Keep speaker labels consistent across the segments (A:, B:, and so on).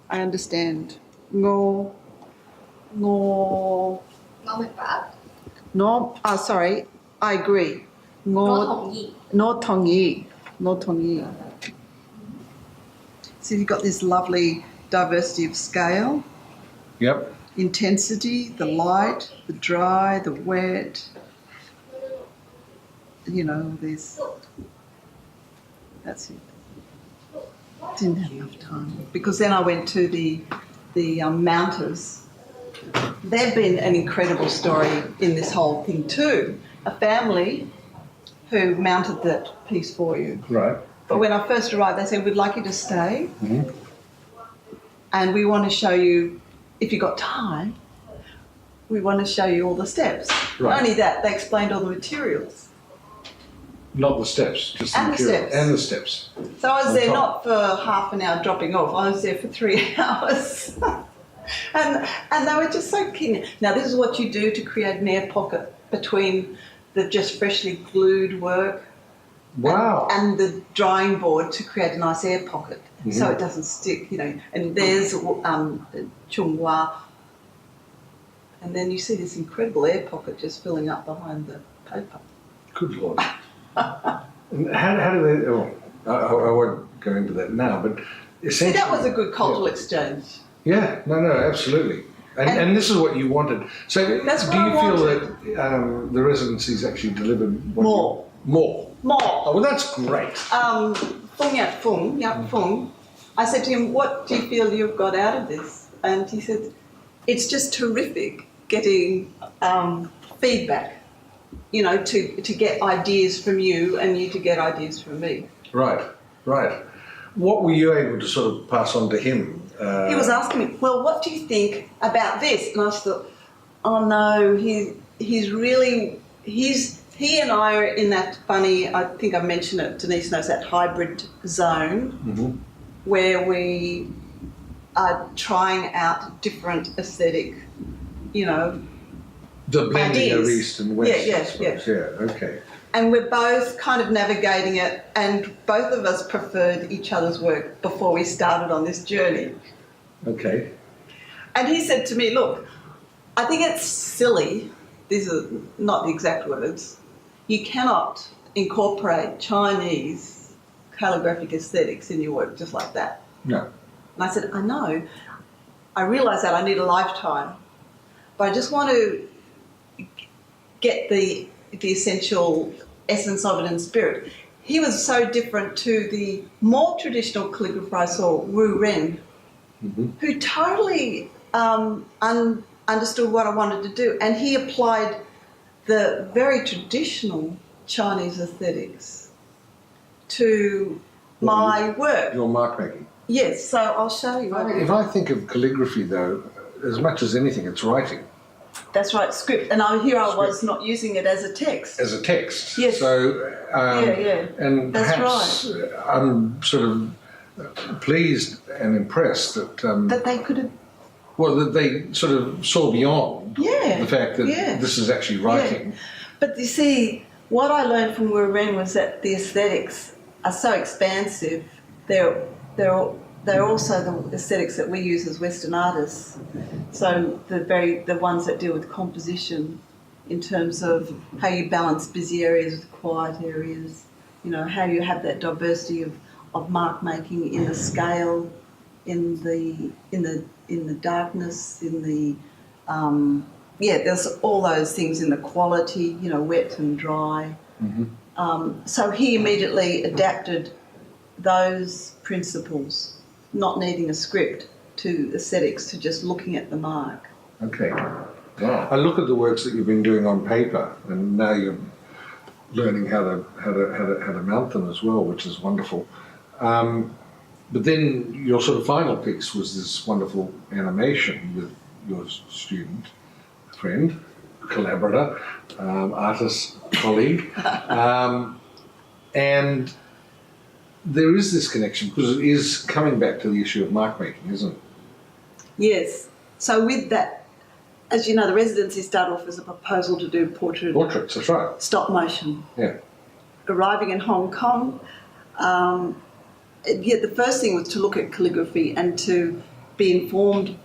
A: I understand. Ngô, ngô,
B: Ngô Mạch Pháp.
A: no, sorry, I agree.
B: Ngô Thồng Nhi.
A: No Tongyi. No Tongyi. So you've got this lovely diversity of scale.
C: Yep.
A: Intensity, the light, the dry, the wet. You know, there's... That's it. Didn't have enough time. Because then I went to the mounters. They've been an incredible story in this whole thing too. A family who mounted that piece for you.
C: Right.
A: But when I first arrived, they said, we'd like you to stay.
C: Mm-hmm.
A: And we want to show you, if you've got time, we want to show you all the steps.
C: Right.
A: Not only that, they explained all the materials.
C: Not the steps, just the
A: And the
C: material.
A: steps.
C: And the steps.
A: So I was
C: On
A: there
C: top.
A: not for half an hour dropping off, I was there for 3 hours. and they were just so keen. Now this is what you do to create an air pocket between the just freshly glued work
C: Wow.
A: and the drying board to create a nice air pocket so
C: Mhm.
A: it doesn't stick, you know. And there's Chunghwa. And then you see this incredible air pocket just filling up behind the paper.
C: Good Lord. And how do they... Oh, I won't go into that now, but
A: See,
C: essentially...
A: that was a good cultural exchange.
C: Yeah, no, absolutely. And this is what you wanted. So
A: That's
C: do
A: what
C: you
A: I
C: feel
A: wanted.
C: that the residencies actually delivered...
A: More.
C: More?
A: More.
C: Oh, well, that's great.
A: Yap Fung, I said to him, what do you feel you've got out of this? And he said, it's just terrific getting feedback, you know, to get ideas from you and you to get ideas from me.
C: Right. What were you able to sort of pass on to him?
A: He was asking me, well, what do you think about this? And I thought, oh no, he and I are in that funny, I think I mentioned it, Denise knows, that hybrid zone
C: Mhm.
A: where we are trying out different aesthetic, you know,
C: The blending of
A: ideas.
C: East and West.
A: Yeah,
C: I suppose. Yeah, okay.
A: and we're both kind of navigating it, and both of us preferred each other's work before we started on this journey.
C: Okay.
A: And he said to me, look, I think it's silly, these are not the exact words, you cannot incorporate Chinese calligraphic aesthetics in your work just like that.
C: No.
A: And I said, I know, I realise that I need a lifetime, but I just want to get the essential essence of it in spirit. He was so different to the more traditional calligrapher I saw, Wu Ren,
C: Mm-hmm.
A: who totally understood what I wanted to do. And he applied the very traditional Chinese aesthetics to my work.
C: Your mark making.
A: Yes, so I'll show you.
C: If I think of calligraphy, though, as much as anything, it's writing.
A: That's right, script. And here I was not using it as a text.
C: As a text.
A: Yes.
C: So,
A: Yeah.
C: and
A: That's
C: perhaps I'm sort of pleased and impressed that,
A: That they could have...
C: that they sort of saw beyond the fact that this is actually writing.
A: Yeah. But you see, what I learned from Wu Ren was that the aesthetics are so expansive. They're also the aesthetics that we use as Western artists. So the ones that deal with composition in terms of how you balance busy areas with quiet areas, you know, how you have that diversity of mark making in the scale, in the darkness, in the there's all those things in the quality, you know, wet and dry.
C: Mm-hmm.
A: So he immediately adapted those principles, not needing a script, to aesthetics, to just looking at the mark.
C: Okay. Wow. I look at the works that you've been doing on paper, and now you're learning how to mount them as well, which is wonderful. But then your sort of final piece was this wonderful animation with your student, friend, collaborator, artist, colleague, and there is this connection because it is coming back to the issue of mark making, isn't it?
A: Yes. So with that, as you know, the residency started off as a proposal to do
C: Portraits, that's right.
A: stop motion.
C: Yeah.
A: Arriving in Hong Kong, the first thing was to look at calligraphy and to be informed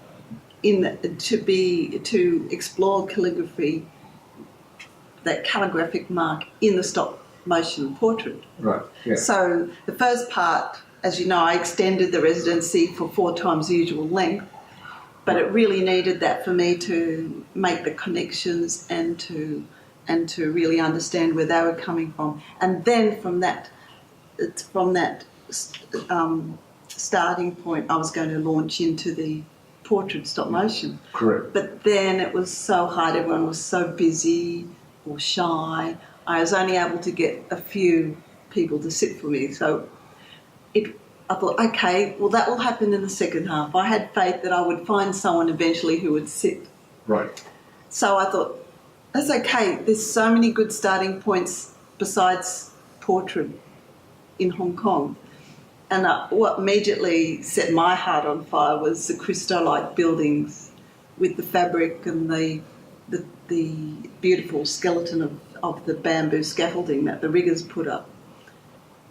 A: to explore calligraphy, that calligraphic mark in the stop motion portrait.
C: Right. Yeah.
A: So the first part, as you know, I extended the residency for 4 times the usual length, but it really needed that for me to make the connections and to really understand where they were coming from. And then from that starting point, I was going to launch into the portrait stop motion.
C: Correct.
A: But then it was so hard, everyone was so busy or shy. I was only able to get a few people to sit for me. So I thought, okay, well, that will happen in the second half. I had faith that I would find someone eventually who would sit.
C: Right.
A: So I thought, that's okay. There's so many good starting points besides portrait in Hong Kong. And what immediately set my heart on fire was the Christo-like buildings with the fabric and the beautiful skeleton of the bamboo scaffolding that the riggers put up.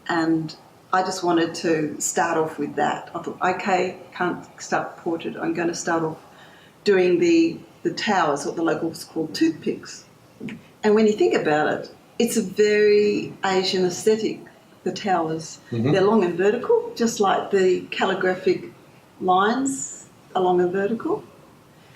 A: And I just wanted to start off with that. I thought, okay, can't start portrait. I'm going to start off doing the towers, what the locals call toothpicks. And when you think about it, it's a very Asian aesthetic, the towers.
C: Mm-hmm.
A: They're long and vertical, just like the calligraphic lines are long and vertical.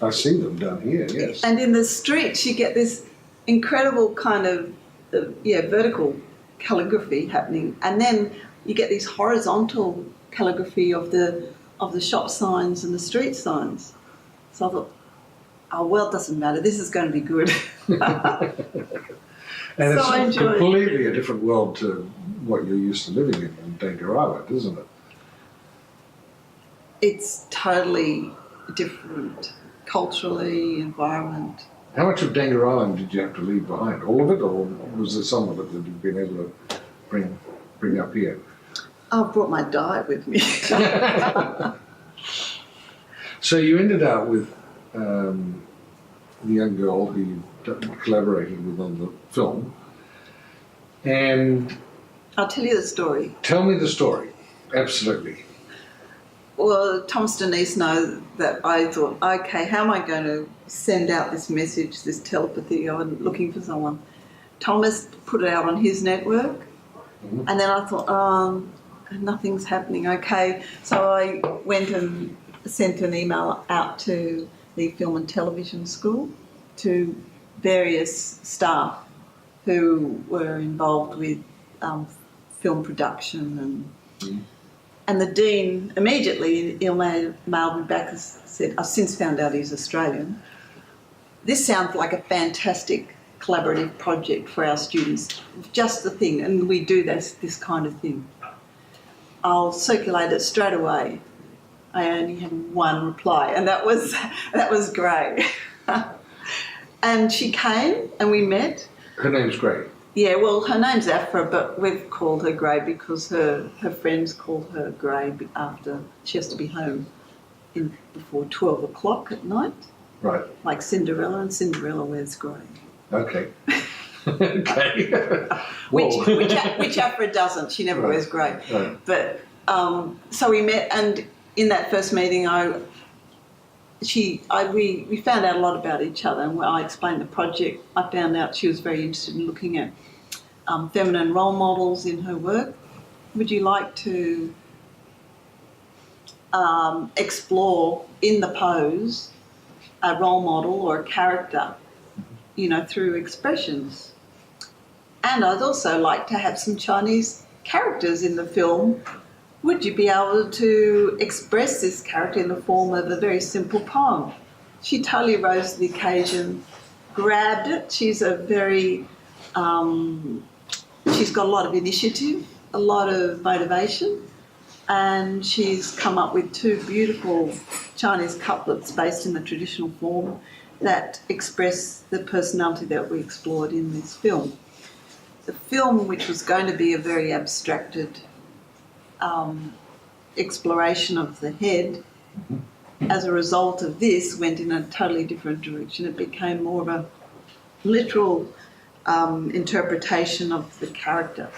C: I've seen them down here, yes.
A: And in the streets, you get this incredible kind of, vertical calligraphy happening. And then you get these horizontal calligraphy of the shop signs and the street signs. So I thought, oh, well, it doesn't matter. This is going to be good.
C: And
A: So I
C: it's
A: enjoyed it.
C: completely a different world to what you're used to living in Dangar Island, isn't it?
A: It's totally different culturally, environment.
C: How much of Dangar Island did you have to leave behind? All of it, or was there some of it that you've been able to bring up here?
A: I've brought my diet with me.
C: So you ended up with the young girl who you collaborated with on the film, and
A: I'll tell you the story.
C: tell me the story. Absolutely.
A: Well, Thomas Denise know that I thought, okay, how am I going to send out this message, this telepathy? I'm looking for someone. Thomas put it out on his network,
C: Mhm.
A: and then I thought, nothing's happening. Okay, so I went and sent an email out to the Film and Television School, to various staff who were involved with film production and the dean immediately emailed me back and said, I've since found out he's Australian. This sounds like a fantastic collaborative project for our students. Just the thing, and we do this kind of thing. I'll circulate it straight away. I only had one reply, and that was Grey. And she came and we met.
C: Her name's Grey.
A: Yeah, well, her name's Afra, but we've called her Grey because her friends called her Grey after she has to be home before 12 o'clock at night,
C: Right.
A: like Cinderella, and Cinderella wears grey.
C: Okay. Okay.
A: Which
C: Whoa.
A: which Afra doesn't. She never
C: Right.
A: wears grey.
C: Right.
A: But so we met, and in that first meeting, we found out a lot about each other, and when I explained the project, I found out she was very interested in looking at feminine role models in her work. Would you like to explore in the pose a role model or a character, through expressions? And I'd also like to have some Chinese characters in the film. Would you be able to express this character in the form of a very simple poem? She totally rose to the occasion, grabbed it. She's she's got a lot of initiative, a lot of motivation, and she's come up with 2 beautiful Chinese couplets based in the traditional form that express the personality that we explored in this film. The film, which was going to be a very abstracted exploration of the head, as a result of this, went in a totally different direction. It became more of a literal interpretation of the character.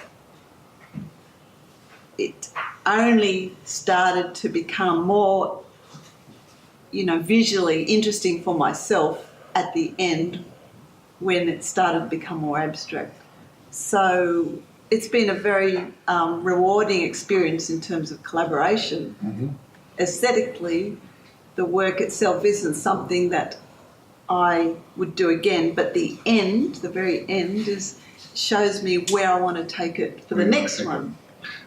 A: It only started to become more visually interesting for myself at the end when it started to become more abstract. So it's been a very rewarding experience in terms of collaboration.
C: Mm-hmm.
A: Aesthetically, the work itself isn't something that I would do again, but the very end shows me where I want to take it for the next one.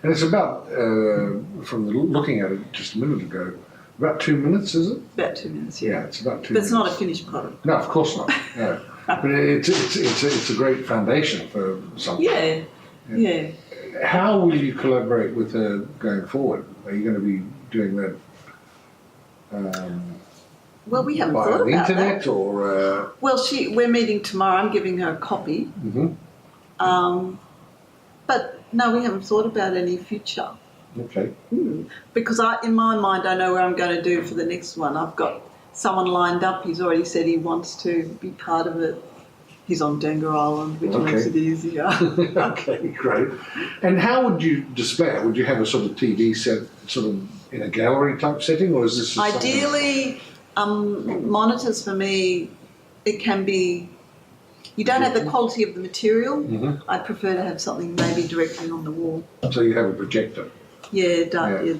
C: And it's about, looking at it just a minute ago, about 2 minutes, is it?
A: About 2 minutes, yeah.
C: Yeah, it's about 2 minutes.
A: But it's not a finished product.
C: No, of course not. No. But it's a great foundation for something.
A: Yeah.
C: How will you collaborate with her going forward? Are you going to be doing that
A: Well, we haven't
C: via
A: thought
C: the
A: about
C: internet
A: that.
C: or?
A: Well, we're meeting tomorrow. I'm giving her a copy.
C: Mm-hmm.
A: But no, we haven't thought about any future.
C: Okay.
A: Because in my mind, I know where I'm going to do for the next one. I've got someone lined up. He's already said he wants to be part of it. He's on Denga Island, which makes it easier.
C: Okay, great. And how would you display it? Would you have a sort of TV set, sort of in a gallery type setting, or is this just
A: Ideally, monitors for me, it can be. You don't have the quality of the material.
C: Mm-hmm.
A: I prefer to have something maybe directly on the wall.
C: So you have a projector.
A: Yeah,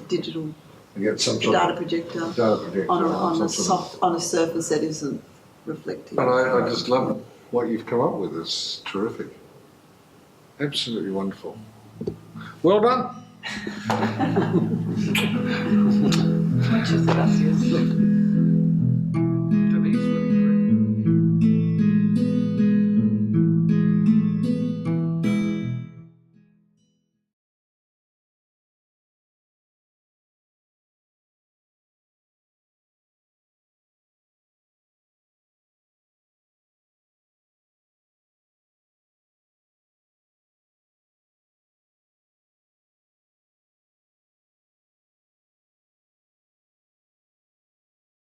A: digital
C: You get some sort
A: data
C: of
A: projector
C: data projector
A: on a surface that isn't reflective.
D: And I just love what you've come up with. It's terrific. Absolutely wonderful. Well done.
A: Muchas gracias.